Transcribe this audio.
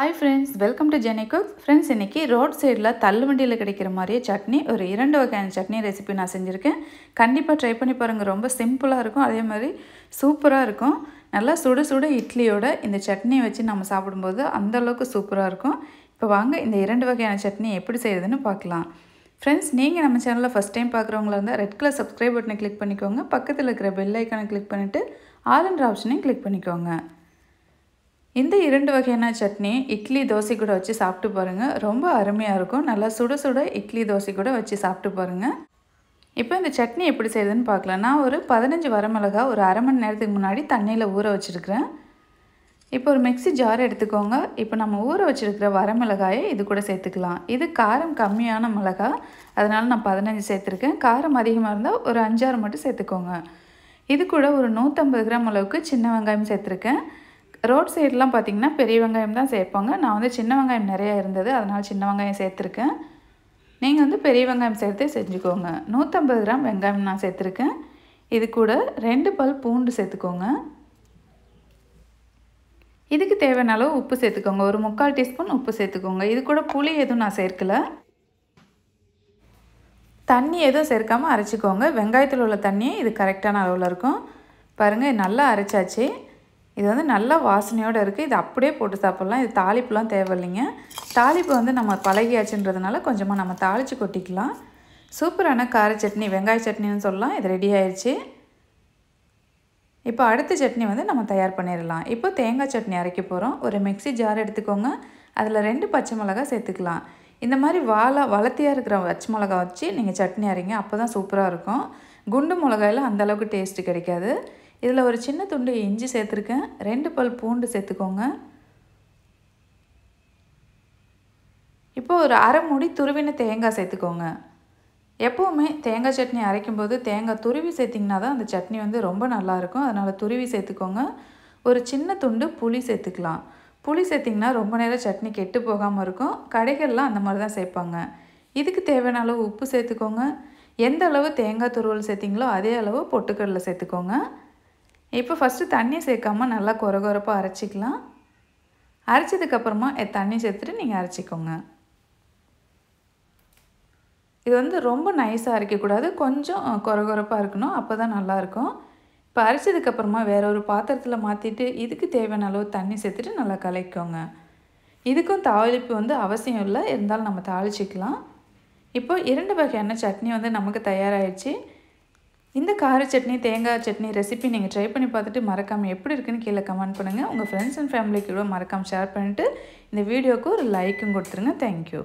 Hi friends, welcome to Jenny Cooks. Friends, இன்னைக்கு road சைடில் தள்ளுவண்டியில் கிடைக்கிற மாதிரியே சட்னி ஒரு 2 வகையான சட்னி ரெசிபி நான் செஞ்சுருக்கேன். கண்டிப்பாக ட்ரை பண்ணி பாருங்கள். ரொம்ப சிம்பிளாக இருக்கும், அதே மாதிரி சூப்பராக இருக்கும். நல்லா சுட சுட இட்லியோட இந்த சட்னியை வச்சு நம்ம சாப்பிடும்போது அந்தளவுக்கு சூப்பராக இருக்கும். இப்போ வாங்க இந்த 2 வகையான சட்னி எப்படி செய்யுதுன்னு பார்க்கலாம். ஃப்ரெண்ட்ஸ், நீங்கள் நம்ம சேனலில் ஃபஸ்ட் டைம் பார்க்குறவங்களா இருந்தால் ரெட் கலர் சப்ஸ்கிரைப் பட்டனை கிளிக் பண்ணிக்கோங்க. பக்கத்தில் இருக்கிற பெல் ஐக்கானை கிளிக் பண்ணிவிட்டு ஆல்ன்ற ஆப்ஷனையும் கிளிக் பண்ணிக்கோங்க. இந்த 2 வகையான சட்னி இட்லி தோசை கூட வச்சு சாப்பிட்டு பாருங்கள். ரொம்ப அருமையாக இருக்கும். நல்லா சுட சுட இட்லி தோசை கூட வச்சு சாப்பிட்டு பாருங்கள். இப்போ இந்த சட்னி எப்படி செய்யுதுன்னு பார்க்கலாம். நான் ஒரு 15 வரமிளகாய் ஒரு அரை மணி நேரத்துக்கு முன்னாடி தண்ணியில் ஊற வச்சுருக்கிறேன். இப்போ ஒரு மிக்ஸி ஜார் எடுத்துக்கோங்க. இப்போ நம்ம ஊற வச்சுருக்கிற வரமிளகாயை இது கூட சேர்த்துக்கலாம். இது காரம் கம்மியான மிளகாய், அதனால் நான் 15 சேர்த்துருக்கேன். காரம் அதிகமாக இருந்தால் ஒரு 5-6 மட்டும் சேர்த்துக்கோங்க. இது கூட ஒரு 150 கிராம் அளவுக்கு சின்ன வெங்காயம் சேர்த்துருக்கேன். ரோட் சைடெலாம் பார்த்திங்கன்னா பெரிய வெங்காயம் தான் சேர்ப்பாங்க. நான் வந்து சின்ன வெங்காயம் நிறையா இருந்தது, அதனால் சின்ன வெங்காயம் சேர்த்துருக்கேன். நீங்கள் வந்து பெரிய வெங்காயம் சேர்த்து செஞ்சுக்கோங்க. 150 கிராம் வெங்காயம் நான் சேர்த்துருக்கேன். இது கூட 2 பல் பூண்டு சேர்த்துக்கோங்க. இதுக்கு தேவையான அளவு உப்பு சேர்த்துக்கோங்க. ஒரு 3/4 டீஸ்பூன் உப்பு சேர்த்துக்கோங்க. இது கூட புளி எதுவும் நான் சேர்க்கலை. தண்ணி எதுவும் சேர்க்காமல் அரைச்சிக்கோங்க. வெங்காயத்தில் உள்ள தண்ணியே இது கரெக்டான அளவில் இருக்கும். பாருங்கள், நல்லா அரைச்சாச்சு. இது வந்து நல்லா வாசனையோடு இருக்குது. இது அப்படியே போட்டு சாப்பிட்லாம். இது தாளிப்புலாம் தேவையில்லைங்க. தாளிப்பு வந்து நம்ம பழகியாச்சுன்றதுனால கொஞ்சமாக நம்ம தாளித்து கொட்டிக்கலாம். சூப்பரான கார சட்னி, வெங்காய சட்னின்னு சொல்லலாம். இது ரெடி ஆயிடுச்சு. இப்போ அடுத்த சட்னி வந்து நம்ம தயார் பண்ணிடலாம். இப்போ தேங்காய் சட்னி அரைக்க போகிறோம். ஒரு மிக்ஸி ஜார் எடுத்துக்கோங்க. அதில் 2 பச்சை மிளகாய் சேர்த்துக்கலாம். இந்த மாதிரி வளர்த்தியாக இருக்கிற பச்சை மிளகாய் வச்சு நீங்கள் சட்னி அரைங்க. அப்போ தான் சூப்பராக இருக்கும். குண்டு மிளகாயில் அந்தளவுக்கு டேஸ்ட்டு கிடைக்காது. இதில் ஒரு சின்ன துண்டு இஞ்சி சேர்த்துருக்கேன். 2 பல் பூண்டு சேர்த்துக்கோங்க. இப்போ ஒரு அரை மூடி துருவின தேங்காய் சேர்த்துக்கோங்க. எப்போவுமே தேங்காய் சட்னி அரைக்கும்போது தேங்காய் துருவி சேர்த்திங்கன்னா தான் அந்த சட்னி வந்து ரொம்ப நல்லாயிருக்கும். அதனால் துருவி சேர்த்துக்கோங்க. ஒரு சின்ன துண்டு புளி சேர்த்துக்கலாம். புளி சேர்த்திங்கன்னா ரொம்ப நேரம் சட்னி கெட்டு போகாமல் இருக்கும். கடைகள்லாம் அந்த மாதிரி தான் சேர்ப்பாங்க. இதுக்கு தேவையான அளவு உப்பு சேர்த்துக்கோங்க. எந்த அளவு தேங்காய் துருவல் சேர்த்திங்களோ அதே அளவு பொட்டுக்கடலை சேர்த்துக்கோங்க. இப்போ ஃபஸ்ட்டு தண்ணி சேர்க்காமல் நல்லா கொரகொரப்பாக அரைச்சிக்கலாம். அரைச்சதுக்கப்புறமா தண்ணி சேர்த்துட்டு நீங்கள் அரைச்சிக்கோங்க. இது வந்து ரொம்ப நைஸாக அரைக்கக்கூடாது, கொஞ்சம் கொரகொரப்பாக இருக்கணும். அப்போ தான் நல்லாயிருக்கும். இப்போ அரைச்சதுக்கப்புறமா வேறு ஒரு பாத்திரத்தில் மாற்றிட்டு இதுக்கு தேவையான அளவு தண்ணி சேர்த்துட்டு நல்லா கலக்கிக்கோங்க. இதுக்கும் தாளிப்பு வந்து அவசியம் இல்லை, இருந்தாலும் நம்ம தாளிச்சிக்கலாம். இப்போ 2 வகையான சட்னி வந்து நமக்கு தயாராகிடுச்சு. இந்த கார சட்னி, தேங்காய் சட்னி ரெசிபி நீங்கள் ட்ரை பண்ணி பார்த்துட்டு மறக்காமல் எப்படி இருக்குன்னு கீழே கமெண்ட் பண்ணுங்கள். உங்கள் ஃப்ரெண்ட்ஸ் அண்ட் ஃபேமிலிக்கு கூட மறக்காமல் ஷேர் பண்ணிவிட்டு இந்த வீடியோவுக்கு ஒரு லைக்கும் கொடுத்துருங்க. தேங்க்யூ.